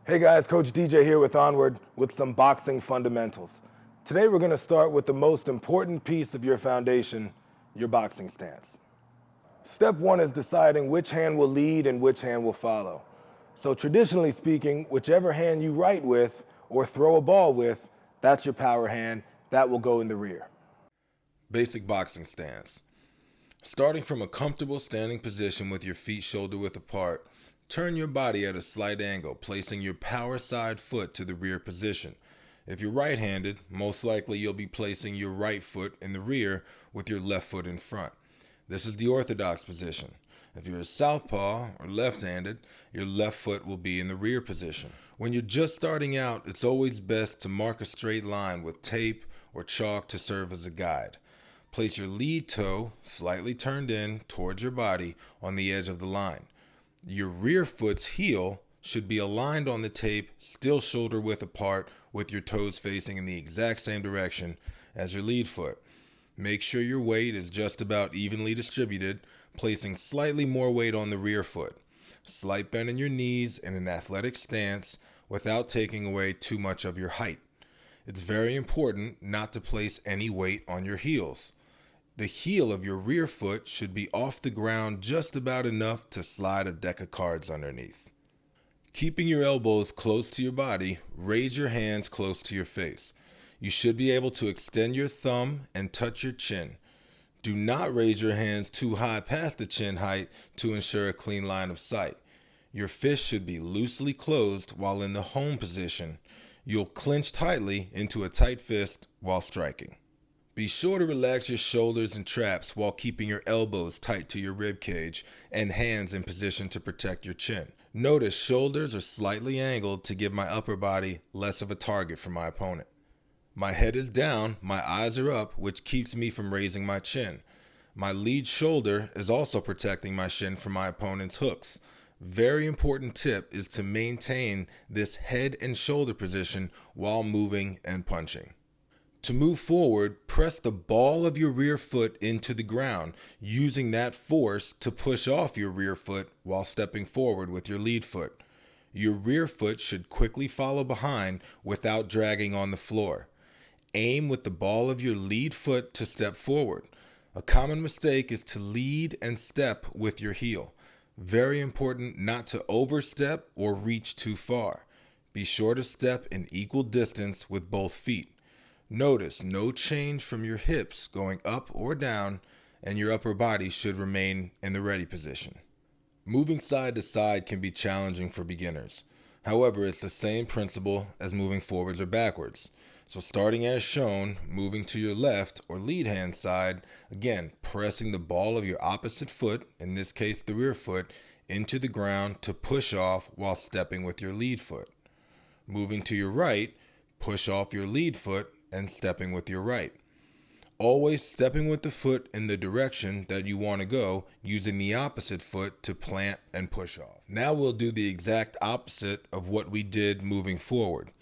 Hey guys, Coach DJ here with Onward with some boxing fundamentals. Today we're going to start with the most important piece of your foundation, your boxing stance. Step one is deciding which hand will lead and which hand will follow. So traditionally speaking, whichever hand you right with or throw a ball with, that's your power hand, that will go in the rear. Basic boxing stance. Starting from a comfortable standing position with your feet shoulder width apart, turn your body at a slight angle, placing your power side foot to the rear position. If you're right-handed, most likely you'll be placing your right foot in the rear with your left foot in front. This is the orthodox position. If you're a southpaw or left-handed, your left foot will be in the rear position. When you're just starting out, it's always best to mark a straight line with tape or chalk to serve as a guide. Place your lead toe slightly turned in towards your body on the edge of the line. Your rear foot's heel should be aligned on the tape, still shoulder width apart, with your toes facing in the exact same direction as your lead foot. Make sure your weight is just about evenly distributed, placing slightly more weight on the rear foot. Slight bend in your knees in an athletic stance without taking away too much of your height. It's very important not to place any weight on your heels. The heel of your rear foot should be off the ground just about enough to slide a deck of cards underneath. Keeping your elbows close to your body, raise your hands close to your face. You should be able to extend your thumb and touch your chin. Do not raise your hands too high past the chin height to ensure a clean line of sight. Your fist should be loosely closed while in the home position. You'll clench tightly into a tight fist while striking. Be sure to relax your shoulders and traps while keeping your elbows tight to your rib cage and hands in position to protect your chin. Notice shoulders are slightly angled to give my upper body less of a target for my opponent. My head is down, my eyes are up, which keeps me from raising my chin. My lead shoulder is also protecting my shin from my opponent's hooks. Very important tip is to maintain this head and shoulder position while moving and punching. To move forward, press the ball of your rear foot into the ground, using that force to push off your rear foot while stepping forward with your lead foot. Your rear foot should quickly follow behind without dragging on the floor. Aim with the ball of your lead foot to step forward. A common mistake is to lead and step with your heel. Very important not to overstep or reach too far. Be sure to step in equal distance with both feet. Notice no change from your hips going up or down, and your upper body should remain in the ready position. Moving side to side can be challenging for beginners. However, it's the same principle as moving forwards or backwards. So starting as shown, moving to your left or lead hand side, again, pressing the ball of your opposite foot, in this case the rear foot, into the ground to push off while stepping with your lead foot. Moving to your right, push off your lead foot and stepping with your right. Always stepping with the foot in the direction that you want to go, using the opposite foot to plant and push off. Now we'll do the exact opposite of what we did moving forward.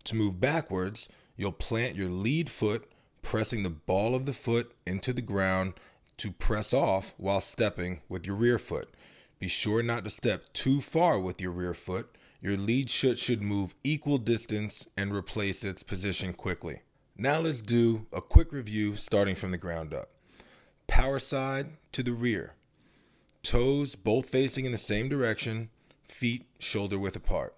To move backwards, you'll plant your lead foot, pressing the ball of the foot into the ground to press off while stepping with your rear foot. Be sure not to step too far with your rear foot. Your lead should move equal distance and replace its position quickly. Now let's do a quick review starting from the ground up. Power side to the rear. Toes both facing in the same direction, feet shoulder width apart.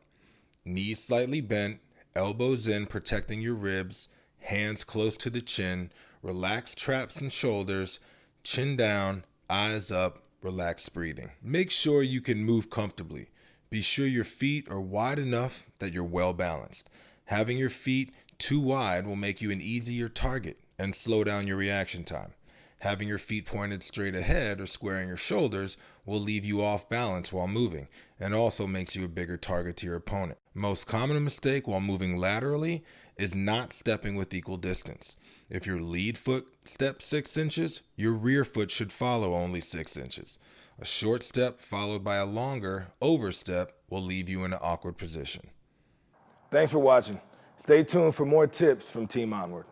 Knees slightly bent, elbows in protecting your ribs, hands close to the chin, relaxed traps and shoulders, chin down, eyes up, relaxed breathing. Make sure you can move comfortably. Be sure your feet are wide enough that you're well balanced. Having your feet too wide will make you an easier target and slow down your reaction time. Having your feet pointed straight ahead or squaring your shoulders will leave you off balance while moving and also makes you a bigger target to your opponent. Most common mistake while moving laterally is not stepping with equal distance. If your lead foot steps 6 inches, your rear foot should follow only 6 inches. A short step followed by a longer overstep will leave you in an awkward position. Thanks for watching. Stay tuned for more tips from Team Onward.